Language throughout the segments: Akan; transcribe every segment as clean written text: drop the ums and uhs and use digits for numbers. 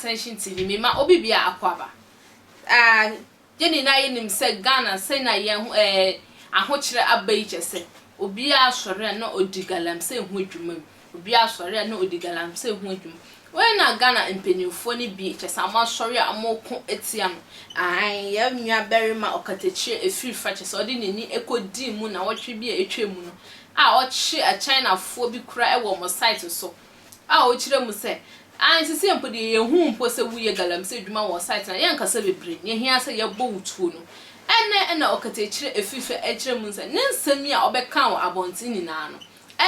Ascension TV me ma obi bia akwaba Jenny na yenim se Ghana se na ye ahokyere abai chese obi asore na odigalam se hu adwuma obi asore na odigalam se hu adwuma when na Ghana mpenimfo ni bi chese amasore amoko etia no ya nwa berima Okatakyie Afrifa chese odi nini ekodi mu na wotwe bi etwemu no ochi a China fo bi kura e wo mo site so ochire mu se sisi empodi ye hu mpo se wuye galam se dwuma wo site na ye nkasa bebre ye hia se ye bo wutuo no ene Okatakyie Afrifa echire mu se nensami a obeka wo abonti nyina no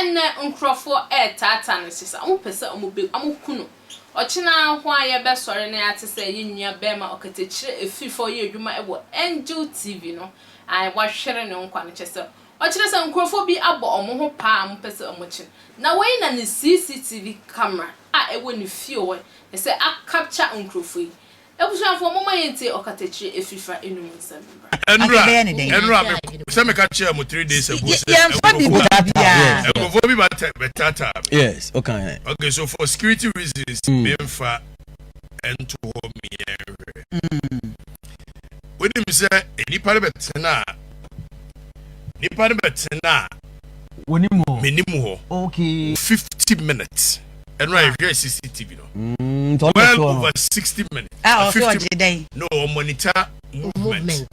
ene nkrofo tata no sisa ompese omobe amokuno ochina ho aye be sore na ate se ye nua be ma Okatakyie Afrifa ye dwuma e wo Angel TV no wa hwere ne nkwa no chese ochire se nkrofo bi abo omo ho pa mpese omochi na wey na ne CCTV camera ewo ni fie we say a capture nkrofo yi ebusuafo mama yente Okatakyie Afrifa enum nsamba enra se me ka chia mo 3 days ago nkrofo bi batata yes okay so for security reasons memfa ento ho mienwe when him say enipa betena Minimum ho. Okay. 50 minutes. And right here CCTV no. Well over 60 minutes. 50 day. No monitor movement.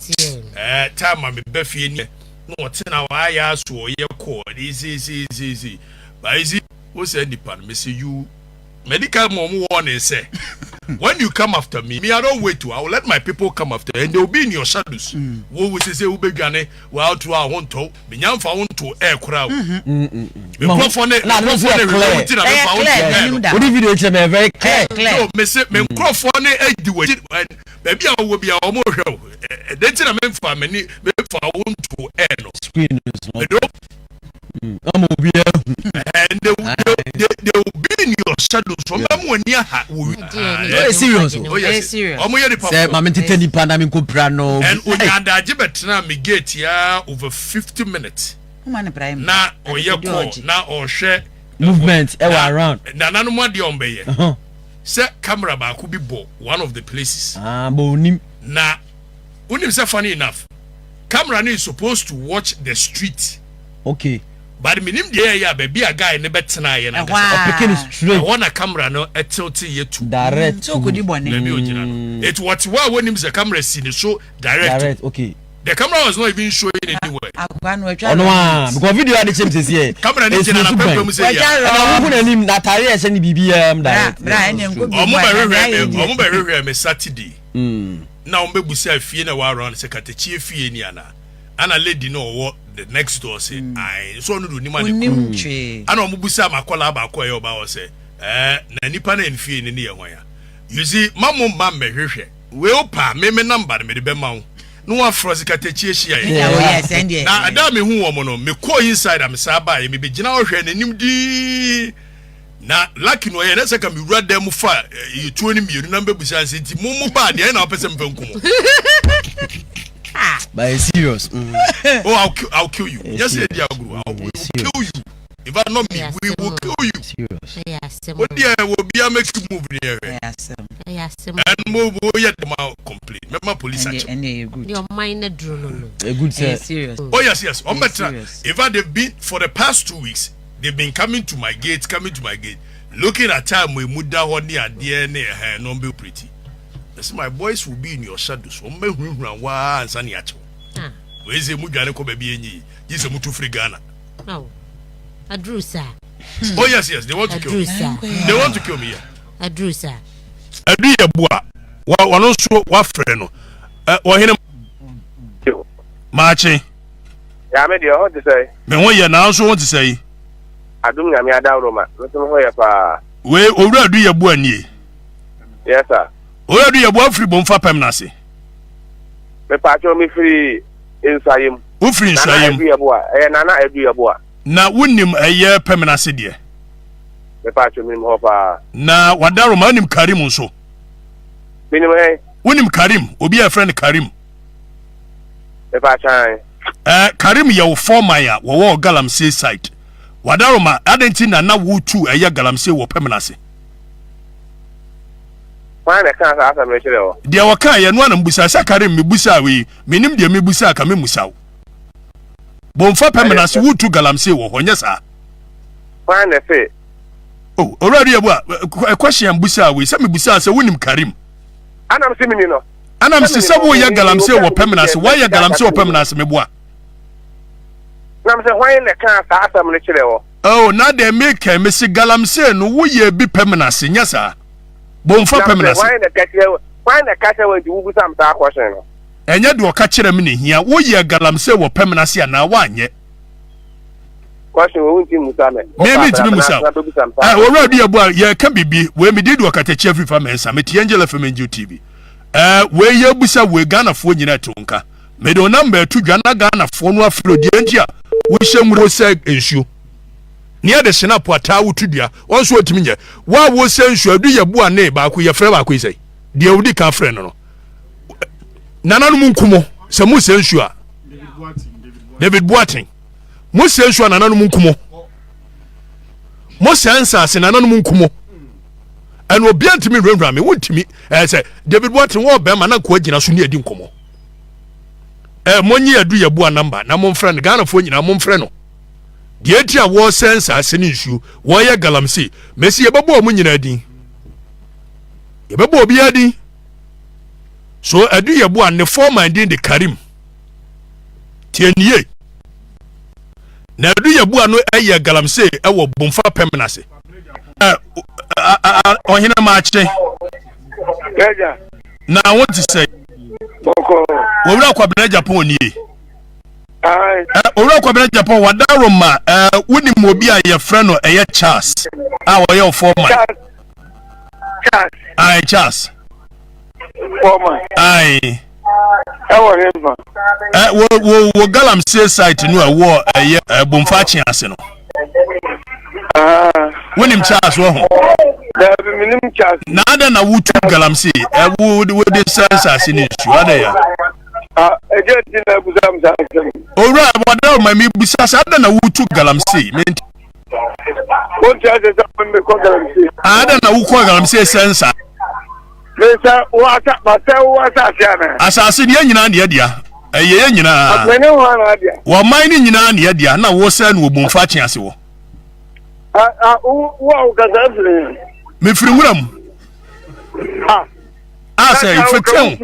Time I'm be fie ni. No tena wa ya so ye call. Easy. But easy we say nipa me say you medical mom warning say when you come after me I don't wait to I will let my people come after and they will be in your shadows. Wo we say we begane we out to our want to be nyamfa want to air crowd. Me crofone na no say clear. What video is very clear. No me say me crofone e di we baby a wo bia o mo hwe. Dey tina me fa me ni me fa want to air no screen no. And they will be in your shadows from them when you are serious. Oh, yes, serious. Say, Mamma Titani Panami Cuprano. And Uganda Jibetna me get ya over 50 minutes. Now, or your call, now or share movement around. Nano more the ombe. Say, camera back could be one of the places. Bonim. Now, when it's funny enough, camera is supposed to watch the street. Okay. But minim dey ya baby a guy ne betena ye na picking straight. I want a camera no tilt ye to direct. So could you bone? It what when him the camera see so direct. Okay. The camera was not even showing anywhere. No, because video had the same here. Camera ni na pepem say ya. Na wo na nim na tare e se ni bibia direct. Omo be hwehwe me Saturday. Na omo be busa fie na wa around Okatakyie fie ni ana. Ana lady no what the next door say I so no do ni man ana omubusa makola ba ko e oba wo say na nipa na enfie ni ye hwan ya you see mamu me hwehwe we opa me number me de be ma wo no wa froze Okatakyie hia na ada me hu wo mo no me ko inside am sa ba ye me be gina wo hwe nanim di na lucky no ye na se ka me wura dem fa ye 20 mienu na be busa say ti mumu ba de na opese mfa nkumo. But it's serious. I'll kill you. Yes, I will kill you. If I not me, we will kill you. Serious. What dear will be a make you move here. And move yet my complaint. Remember police action. Your mind drone. A good serious. Oh yes. On better. If they've been for the past 2 weeks, they've been coming to my gate, looking at time we move down on near DNA hair, non be pretty. My boys will be in your shadows. We say Mugane ko baby enyi. This mutu free Ghana. No. Adrusa. Oh yes, they want to kill me. They want to kill me. Adrusa. Adu ye bua. Wa no so wa frɛ no. Wo hene Machi. Ya me dia what to say? Me ho ye na so want to say. Adum nyame adawroma. Me so ho ye pa. We owura adu ye bua nie. Yes sir. Owura adu ye bua free bomfa pem na se. Me pa cho me free insayim. Wo free insayim. Nana edu ye bua. Na wonim eye pem na se de. Me pa cho me ho pa. Na wadaroma nim Karim nso. Minim eh. Wonim Karim, obi a friend Karim. Me pa chan. Karim ye wo foreman ya wo Galamsey site. Wadaroma adentin na wo tu eye Galamsey wo pem na se. Why the can't ask a Michelle? Dear Waka and one and Busa Sakarim, Mibusa, we, minim de Mibusa, Kamimusau. Bonfa Peminas, who to Galamse, or yes, sir. Why the say? Oh, already a question, Busa, we send me Busa, so win him Karim. And I'm seeing you. And I'm Sabo Yagalamse or Peminas, why Yagalamse or Peminas, Mebois. I'm saying, why the can't ask a Michelle? Oh, now they make Mr. Galamse, no, we be Peminas, yes, sir. Bonfa Peminas. Why the catcher went to do some question? And yet, do a catcher a minute here, we ye Galamse or Peminas, now one yet. Question won't be Musame. Maybe to Musa. I already about ye can be when we did Okatakyie Afrifa and Summit Angela from TV. Where ye Busa we Ghana for Yinatunka. Made a number to Ghana for no flow the we shall say issue. Near the Senapata to dia, also to me, why was saying should do your boy neighbor who your friend I say. The old can friend no. Nananum Kumo, some Musensua. David Boating. Musensua Nananum Kumo. Musensa and Nananum Kumo. And will be to me, Rami, won't to me, as I David Boating or Bemana Quajina Sunia Dinkomo. Money do your boy number, Namon friend, Ghana for you, Namon friend. The idea was sense as an issue. Why a galamsey? Messi a babo munadi. A babo biadi. So I do your boy and the former and the Karim. 10 years. Now do your boy no a galamsey, our bumfa peminase. On him a match. Now I want to say, we will come to Japan. Ora kwabena Japan wadaroma woni mobi a ye friend no eye Charles your foreman Charles Foreman wo Galamsey site no wo eye bomfachi ase no woni Charles wo ho na ada na wutu Galamsey wo de sense ase ni su ada ya Ora wada ma mi busasa ada na wutu Galamsey ada na wuko Galamsey sensa Mesa wata wata siana asase ne nyina ne dia eye nyina amene ho na dia wa man ne nyina ne dia na wo sa no bomfa kye ase wo wo gazafre me firi nguram say ifetem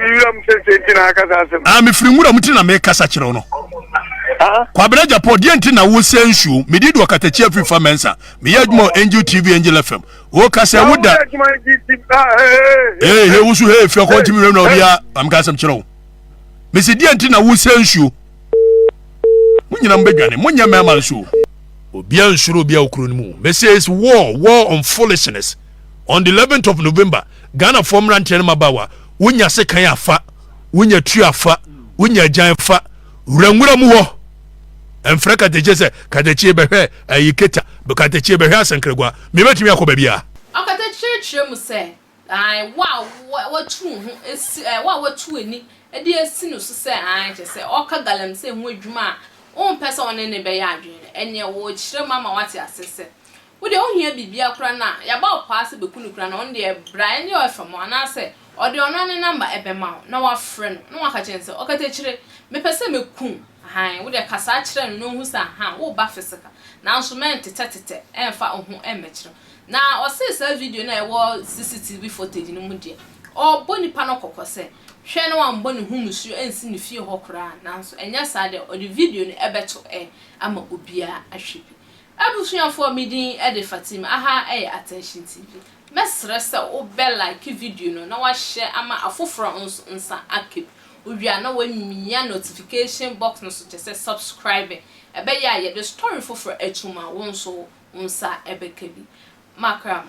me firi nguram ti na me kasa kire no kwabena Japan die nti na wo sensu me di do Okatakyie Afrifa mensa me yadmo Angel TV Angel FM wo kasa woda wo su fi kontimi rem na obia am kasa kire me se die nti na wo sensu munyina mbedwane munya mema nsu obia nsuro obia okuro nimu me says war on foolishness on the 11th of November Ghana former ntene mabawa wonya se kan afa wonya tu afa wonya jan fa wuranwura mu wo enfra Okatakyie se Okatakyie behwe ayiketa Okatakyie behwe asankragwa me betimi akọ babia Okatakyie kyeremu se ai wa tu hu esi wa tu ani e de esi no so se ai che se oka Galamsey hu adwuma on pese on ne be ya adwene enye wo kyerem mama wate asese wo de ohia bibia kura na ya ba opase bekunu kura na on de bra ne ofam ana se o de ono ne number ebe ma na wa frɛ no na wa ka kyerɛ se Okatakyie me pese me kun han wo de kasa kyerɛ no hu sa han wo ba physical na nso men tete emfa ohu emekire na o se sa video na e wo CCTV footage no mu de o boni pa no kokose hwɛ no wan boni hu musu ensi ne fie hɔ kura na nso enya sa de o de video no ebeto ama obia ahwe bi abusuafo midin de Fatima aha attention TV mesre se o be like video no na wa share ama afoforo nsa akep owia na wa minya notification box no so just subscribe ebe ya ye the story foforo atuma won so nsa ebe kebi makram